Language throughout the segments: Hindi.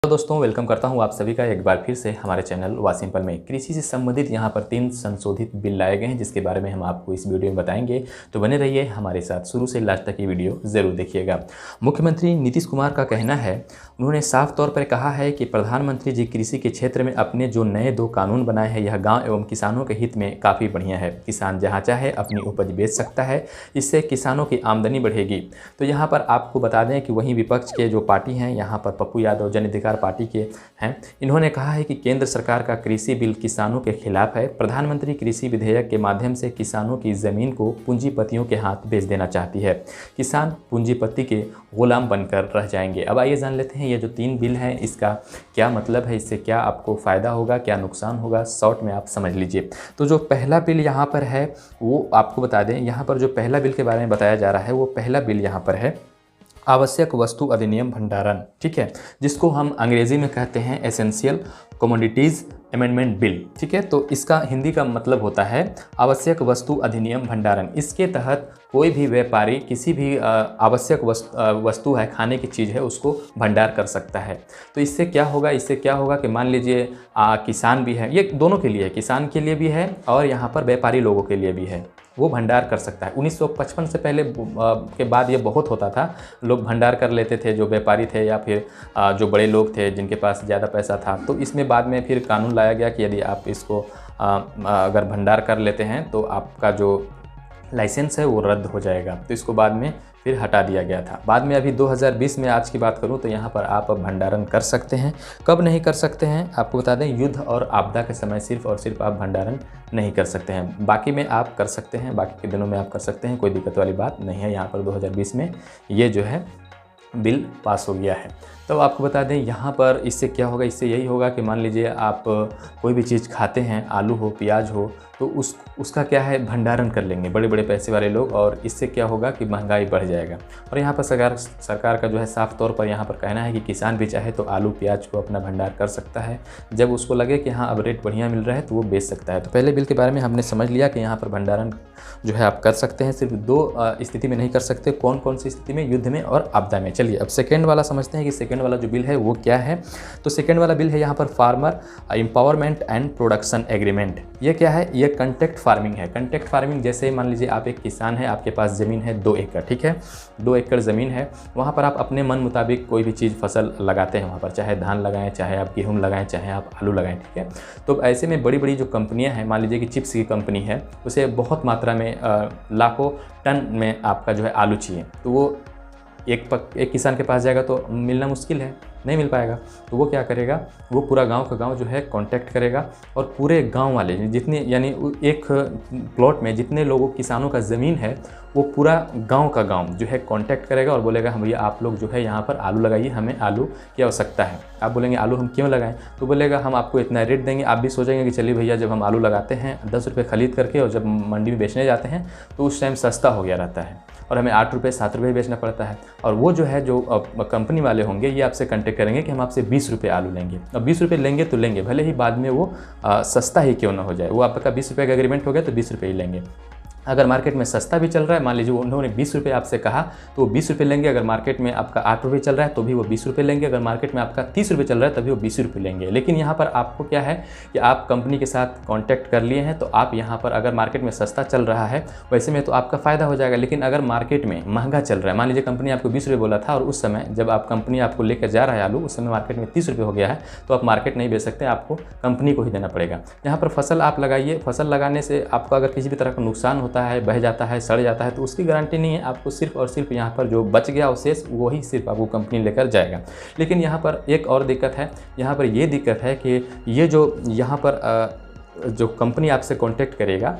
दोस्तों वेलकम करता हूं आप सभी का एक बार फिर से हमारे चैनल वासिम्पल में। कृषि से संबंधित यहां पर 3 संशोधित बिल लाए गए हैं जिसके बारे में हम आपको इस वीडियो में बताएंगे। तो बने रहिए हमारे साथ, शुरू से लास्ट तक की वीडियो ज़रूर देखिएगा। मुख्यमंत्री नीतीश कुमार का कहना है, उन्होंने साफ तौर पर कहा है कि प्रधानमंत्री जी कृषि के क्षेत्र में अपने जो नए 2 कानून बनाए हैं यह गाँव एवं किसानों के हित में काफ़ी बढ़िया है। किसान जहाँ चाहे अपनी उपज बेच सकता है, इससे किसानों की आमदनी बढ़ेगी। तो यहाँ पर आपको बता दें कि वहीं विपक्ष के जो पार्टी हैं, यहाँ पर पप्पू यादव जन अधिकार पार्टी के हैं, इन्होंने कहा है कि केंद्र सरकार का कृषि बिल किसानों के खिलाफ है। प्रधानमंत्री कृषि विधेयक के माध्यम से किसानों की ज़मीन को पूंजीपतियों के हाथ बेच देना चाहती है। किसान पूंजीपति के गुलाम बनकर रह जाएंगे। अब आइए जान लेते हैं ये जो 3 बिल हैं इसका क्या मतलब है, इससे क्या आपको फ़ायदा होगा, क्या नुकसान होगा, शॉर्ट में आप समझ लीजिए। तो जो पहला बिल यहाँ पर है वो आपको बता दें, यहाँ पर जो पहला बिल के बारे में बताया जा रहा है वो पहला बिल यहाँ पर है आवश्यक वस्तु अधिनियम भंडारण, ठीक है, जिसको हम अंग्रेजी में कहते हैं एसेंशियल कमोडिटीज़ अमेंडमेंट बिल, ठीक है। तो इसका हिंदी का मतलब होता है आवश्यक वस्तु अधिनियम भंडारण। इसके तहत कोई भी व्यापारी किसी भी आवश्यक वस्तु है, खाने की चीज़ है, उसको भंडार कर सकता है। तो इससे क्या होगा कि मान लीजिए किसान भी है, ये दोनों के लिए है, किसान के लिए भी है और यहाँ पर व्यापारी लोगों के लिए भी है, वो भंडार कर सकता है। 1955 से पहले के बाद ये बहुत होता था, लोग भंडार कर लेते थे, जो व्यापारी थे या फिर जो बड़े लोग थे जिनके पास ज़्यादा पैसा था। तो इसमें बाद में फिर कानून लाया गया कि यदि आप इसको अगर भंडार कर लेते हैं तो आपका जो लाइसेंस है वो रद्द हो जाएगा। तो इसको बाद में फिर हटा दिया गया था। बाद में अभी 2020 में आज की बात करूं तो यहाँ पर आप भंडारण कर सकते हैं। कब नहीं कर सकते हैं आपको बता दें, युद्ध और आपदा के समय सिर्फ और सिर्फ आप भंडारण नहीं कर सकते हैं, बाकी में आप कर सकते हैं, बाकी के दिनों में आप कर सकते हैं, कोई दिक्कत वाली बात नहीं है। यहाँ पर 2020 में ये जो है बिल पास हो गया है। तो आपको बता दें यहाँ पर इससे क्या होगा, इससे यही होगा कि मान लीजिए आप कोई भी चीज़ खाते हैं, आलू हो, प्याज हो, तो उसका क्या है भंडारण कर लेंगे बड़े बड़े पैसे वाले लोग, और इससे क्या होगा कि महंगाई बढ़ जाएगा। और यहाँ पर सरकार का जो है साफ तौर पर यहाँ पर कहना है कि किसान भी चाहे तो आलू प्याज को अपना भंडार कर सकता है, जब उसको लगे कि हाँ अब रेट बढ़िया मिल रहा है तो वो बेच सकता है। तो पहले बिल के बारे में हमने समझ लिया कि यहाँ पर भंडारण जो है आप कर सकते हैं, सिर्फ 2 स्थिति में नहीं कर सकते। कौन कौन सी स्थिति में? युद्ध में और आपदा में। चलिए अब सेकेंड वाला समझते हैं कि सेकेंड वाला जो बिल है वो क्या है। तो सेकेंड वाला बिल है यहाँ पर farmer empowerment and production agreement. ये क्या है? ये कॉन्ट्रैक्ट फार्मिंग है। कॉन्ट्रैक्ट फार्मिंग जैसे मान लीजिए आप एक किसान है, आपके पास ज़मीन है 2 एकड़, ठीक है, 2 एकड़ ज़मीन है, वहाँ पर आप अपने मन मुताबिक कोई भी चीज़ फसल लगाते हैं वहाँ पर, चाहे धान लगाएं, चाहे आप गेहूँ लगाएं, चाहे आप आलू लगाएं, ठीक है। तो ऐसे में बड़ी बड़ी जो कंपनियाँ हैं, मान लीजिए कि चिप्स की कंपनी है, उसे बहुत मात्रा में लाखों टन में आपका जो है आलू चाहिए, तो वो एक किसान के पास जाएगा तो मिलना मुश्किल है, नहीं मिल पाएगा। तो वो क्या करेगा, वो पूरा गांव का गांव जो है कांटेक्ट करेगा और पूरे गांव वाले जितने, यानी एक प्लॉट में जितने लोगों किसानों का ज़मीन है वो पूरा गांव का गांव जो है कांटेक्ट करेगा और बोलेगा हम भैया आप लोग जो है यहाँ पर आलू लगाइए, हमें आलू की आवश्यकता है। आप बोलेंगे आलू हम क्यों लगाएं? तो बोलेगा हम आपको इतना रेट देंगे। आप भी सोचेंगे कि चलिए भैया जब हम आलू लगाते हैं 10 रुपये खरीद करके और जब मंडी में बेचने जाते हैं तो उस टाइम सस्ता हो गया रहता है और हमें 8 रुपये 7 रुपये बेचना पड़ता है। और वो जो है जो कंपनी वाले होंगे ये आपसे कॉन्टेक्ट करेंगे कि हम आपसे 20 रुपये आलू लेंगे। अब 20 रुपये लेंगे तो लेंगे, भले ही बाद में वो सस्ता ही क्यों ना हो जाए, वो आपका 20 रुपये का एग्रीमेंट हो गया तो 20 रुपये ही लेंगे। अगर मार्केट में सस्ता भी चल रहा है, मान लीजिए उन्होंने 20 रुपये आपसे कहा तो वो 20 रुपये लेंगे। अगर मार्केट में आपका 8 रुपये चल रहा है तो भी वो 20 रुपये लेंगे। अगर मार्केट में आपका 30 रुपये चल रहा है तभी वो 20 रुपये लेंगे। लेकिन यहाँ पर आपको क्या है कि आप कंपनी के साथ कांटेक्ट कर लिए हैं, तो आप यहाँ पर अगर मार्केट में सस्ता चल रहा है वैसे में तो आपका फ़ायदा हो जाएगा। लेकिन अगर मार्केट में महंगा चल रहा है, मान लीजिए कंपनी आपको 20 रुपये बोला था और उस समय जब आप कंपनी आपको लेकर जा रहा है आलू, उस समय मार्केट में 30 रुपये हो गया है, तो आप मार्केट नहीं बेच सकते, आपको कंपनी को ही देना पड़ेगा। यहाँ पर फसल आप लगाइए, फसल लगाने से आपको अगर किसी भी तरह का नुकसान होता है, बह जाता है, सड़ जाता है, तो उसकी गारंटी नहीं है। आपको सिर्फ और सिर्फ यहाँ पर जो बच गया अवशेष वही सिर्फ आपको कंपनी लेकर जाएगा। लेकिन यहाँ पर एक और दिक्कत है, यहाँ पर ये दिक्कत है कि ये जो यहाँ पर जो कंपनी आपसे कांटेक्ट करेगा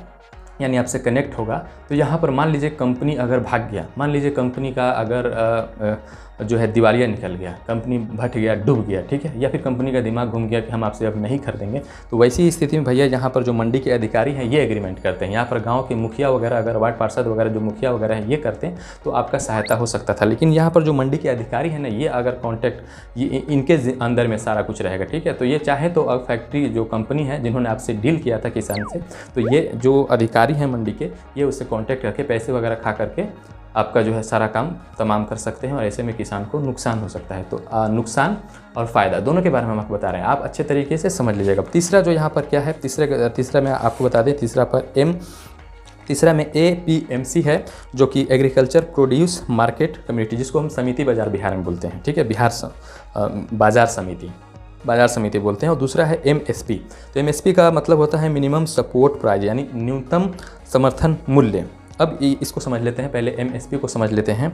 यानी आपसे कनेक्ट होगा, तो यहाँ पर मान लीजिए कंपनी अगर भाग गया, मान लीजिए कंपनी का अगर जो है दिवालिया निकल गया, कंपनी भट गया, डूब गया, ठीक है, या फिर कंपनी का दिमाग घूम गया कि हम आपसे अब नहीं खरीदेंगे, तो वैसी स्थिति में भैया यहाँ पर जो मंडी के अधिकारी हैं ये एग्रीमेंट करते हैं। यहाँ पर गांव के मुखिया वगैरह, अगर वार्ड पार्षद वगैरह जो मुखिया वगैरह हैं ये करते हैं तो आपका सहायता हो सकता था। लेकिन यहाँ पर जो मंडी के अधिकारी हैं ना, ये अगर कॉन्टैक्ट ये इनके अंदर में सारा कुछ रहेगा, ठीक है। तो ये चाहे तो अब फैक्ट्री जो कंपनी है जिन्होंने आपसे डील किया था किसान से, तो ये जो अधिकारी हैं मंडी के, ये उससे कॉन्टैक्ट करके पैसे वगैरह खा करके आपका जो है सारा काम तमाम कर सकते हैं और ऐसे में किसान को नुकसान हो सकता है। तो नुकसान और फ़ायदा दोनों के बारे में हम आपको बता रहे हैं, आप अच्छे तरीके से समझ लीजिएगा। तीसरा जो यहाँ पर क्या है, तीसरा मैं आपको बता दें, तीसरा में APMC है, जो कि एग्रीकल्चर प्रोड्यूस मार्केट कम्युनिटी, जिसको हम समिति बाज़ार बिहार में बोलते हैं, ठीक है, बाज़ार समिति बोलते हैं। और दूसरा है MSP। तो MSP का मतलब होता है मिनिमम सपोर्ट प्राइस, यानी न्यूनतम समर्थन मूल्य। अब इसको समझ लेते हैं, पहले MSP को समझ लेते हैं।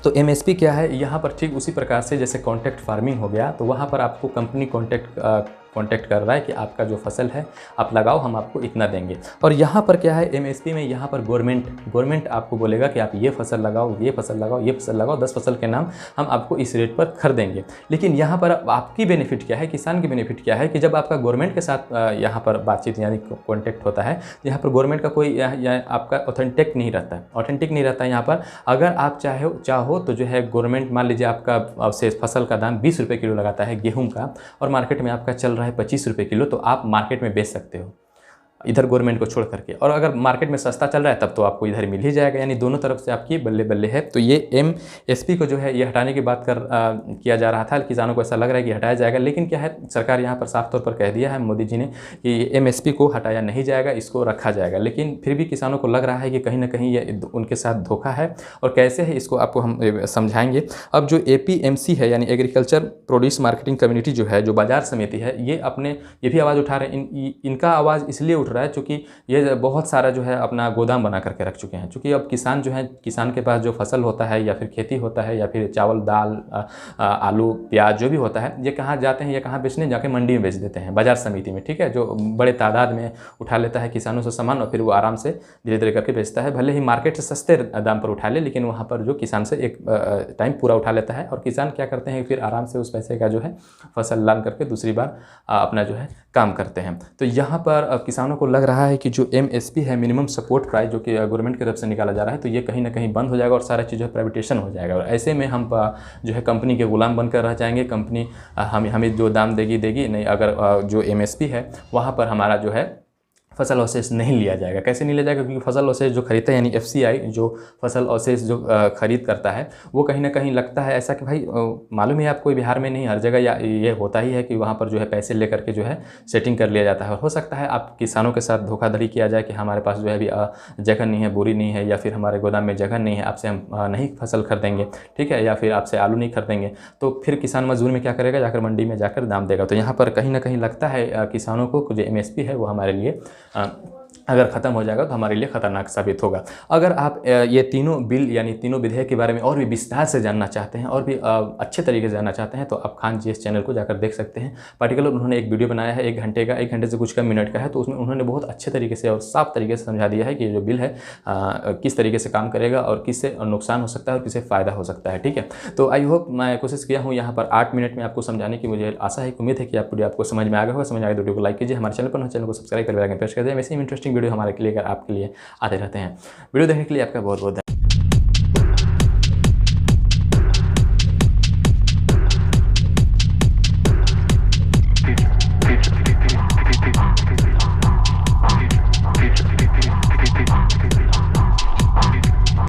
तो MSP क्या है, यहाँ पर ठीक उसी प्रकार से जैसे कॉन्ट्रैक्ट फार्मिंग हो गया, तो वहाँ पर आपको कंपनी कॉन्टैक्ट कर रहा है कि आपका जो फसल है आप लगाओ, हम आपको इतना देंगे। और यहाँ पर क्या है, MSP में यहाँ पर गवर्नमेंट आपको बोलेगा कि आप ये फसल लगाओ, ये फसल लगाओ, ये फसल लगाओ, 10 फसल के नाम हम आपको इस रेट पर खरीदेंगे। लेकिन यहाँ पर आपकी बेनिफिट क्या है, किसान की बेनिफिट क्या है कि जब आपका गवर्नमेंट के साथ यहाँ पर बातचीत यानी कॉन्टैक्ट होता है, यहाँ पर गवर्नमेंट का कोई आपका ऑथेंटिक नहीं रहता है। यहाँ पर अगर आप चाहो तो जो है गवर्नमेंट, मान लीजिए आपका से फसल का दाम 20 रुपये किलो लगाता है गेहूँ का, और मार्केट में आपका चल रहा है 25 रुपये किलो, तो आप मार्केट में बेच सकते हो इधर गवर्नमेंट को छोड़ करके। और अगर मार्केट में सस्ता चल रहा है तब तो आपको इधर मिल ही जाएगा, यानी दोनों तरफ से आपकी बल्ले बल्ले है। तो ये MSP को जो है ये हटाने की बात किया जा रहा था, किसानों को ऐसा लग रहा है कि हटाया जाएगा, लेकिन क्या है, सरकार यहाँ पर साफ तौर पर कह दिया है मोदी जी ने कि MSP को हटाया नहीं जाएगा, इसको रखा जाएगा। लेकिन फिर भी किसानों को लग रहा है कि कहीं ना कहीं ये उनके साथ धोखा है, और कैसे है इसको आपको हम समझाएंगे। अब जो APMC है यानी एग्रीकल्चर प्रोड्यूस मार्केटिंग कम्युनिटी जो है, जो बाजार समिति है, ये भी आवाज़ उठा रहे हैं। इनका आवाज़ इसलिए उठ रहा है क्योंकि ये बहुत सारा जो है अपना गोदाम बना करके रख चुके हैं। क्योंकि अब किसान जो है, किसान के पास जो फसल होता है या फिर खेती होता है या फिर चावल दाल आलू प्याज जो भी होता है, ये कहाँ जाते हैं, ये कहाँ बेचने, जाके मंडी में बेच देते हैं, बाजार समिति में, ठीक है, जो बड़े तादाद में उठा लेता है किसानों से सामान और फिर वो आराम से धीरे धीरे करके बेचता है। भले ही मार्केट से सस्ते दाम पर उठा ले, लेकिन वहाँ पर जो किसान से एक टाइम पूरा उठा लेता है, और किसान क्या करते हैं, फिर आराम से उस पैसे का जो है फसल लान करके दूसरी बार अपना जो है काम करते हैं। तो यहाँ पर किसानों को लग रहा है कि जो MSP है, मिनिमम सपोर्ट प्राइस, जो कि गवर्नमेंट की तरफ से निकाला जा रहा है, तो ये कहीं ना कहीं बंद हो जाएगा और सारा चीज़ प्राइवेटेशन हो जाएगा। और ऐसे में हम जो है कंपनी के गुलाम बनकर रह जाएंगे। कंपनी हमें जो दाम देगी नहीं, अगर जो MSP है वहाँ पर हमारा जो है फसल अवशेष नहीं लिया जाएगा। कैसे नहीं लिया जाएगा, क्योंकि फसल अवशेष जो खरीदता है यानी FCI जो फसल अवशेष जो खरीद करता है, वो कहीं ना कहीं लगता है ऐसा कि भाई मालूम है आपको, बिहार में नहीं हर जगह ये होता ही है कि वहाँ पर जो है पैसे लेकर के जो है सेटिंग कर लिया जाता है। और हो सकता है आप किसानों के साथ धोखाधड़ी किया जाए कि हमारे पास जो है अभी जगह नहीं है, बोरी नहीं है, या फिर हमारे गोदाम में जगह नहीं है, आपसे हम नहीं फसल खरीदेंगे, ठीक है, या फिर आपसे आलू नहीं खरीदेंगे। तो फिर किसान मजदूर में क्या करेगा, जाकर मंडी में जाकर दाम देगा। तो यहाँ पर कहीं ना कहीं लगता है किसानों को जो MSP है वो हमारे लिए अगर ख़त्म हो जाएगा तो हमारे लिए ख़तरनाक साबित होगा। अगर आप ये तीनों बिल यानी तीनों विधेयक के बारे में और भी विस्तार से जानना चाहते हैं और भी अच्छे तरीके से जानना चाहते हैं, तो आप खान GS चैनल को जाकर देख सकते हैं। पर्टिकुलर उन्होंने एक वीडियो बनाया है 1 घंटे का, 1 घंटे से कुछ कम मिनट का है, तो उसमें उन्होंने बहुत अच्छे तरीके से और साफ तरीके से समझा दिया है कि ये जो बिल है किस तरीके से काम करेगा और किससे नुकसान हो सकता है और किससे फ़ायदा हो सकता है, ठीक है। तो आई होप मैं कोशिश किया हूँ यहाँ पर 8 मिनट में आपको समझाने की। मुझे आशा है, उम्मीद है कि वीडियो आपको समझ में आ गया होगा। समझ आए तो वीडियो को लाइक कीजिए, हमारे चैनल पर चैनल को सब्सक्राइब कर प्रेस कर दें। वैसे ही इंटरेस्टिंग वीडियो हमारे लिए अगर आपके लिए आते रहते हैं। वीडियो देखने के लिए आपका बहुत बहुत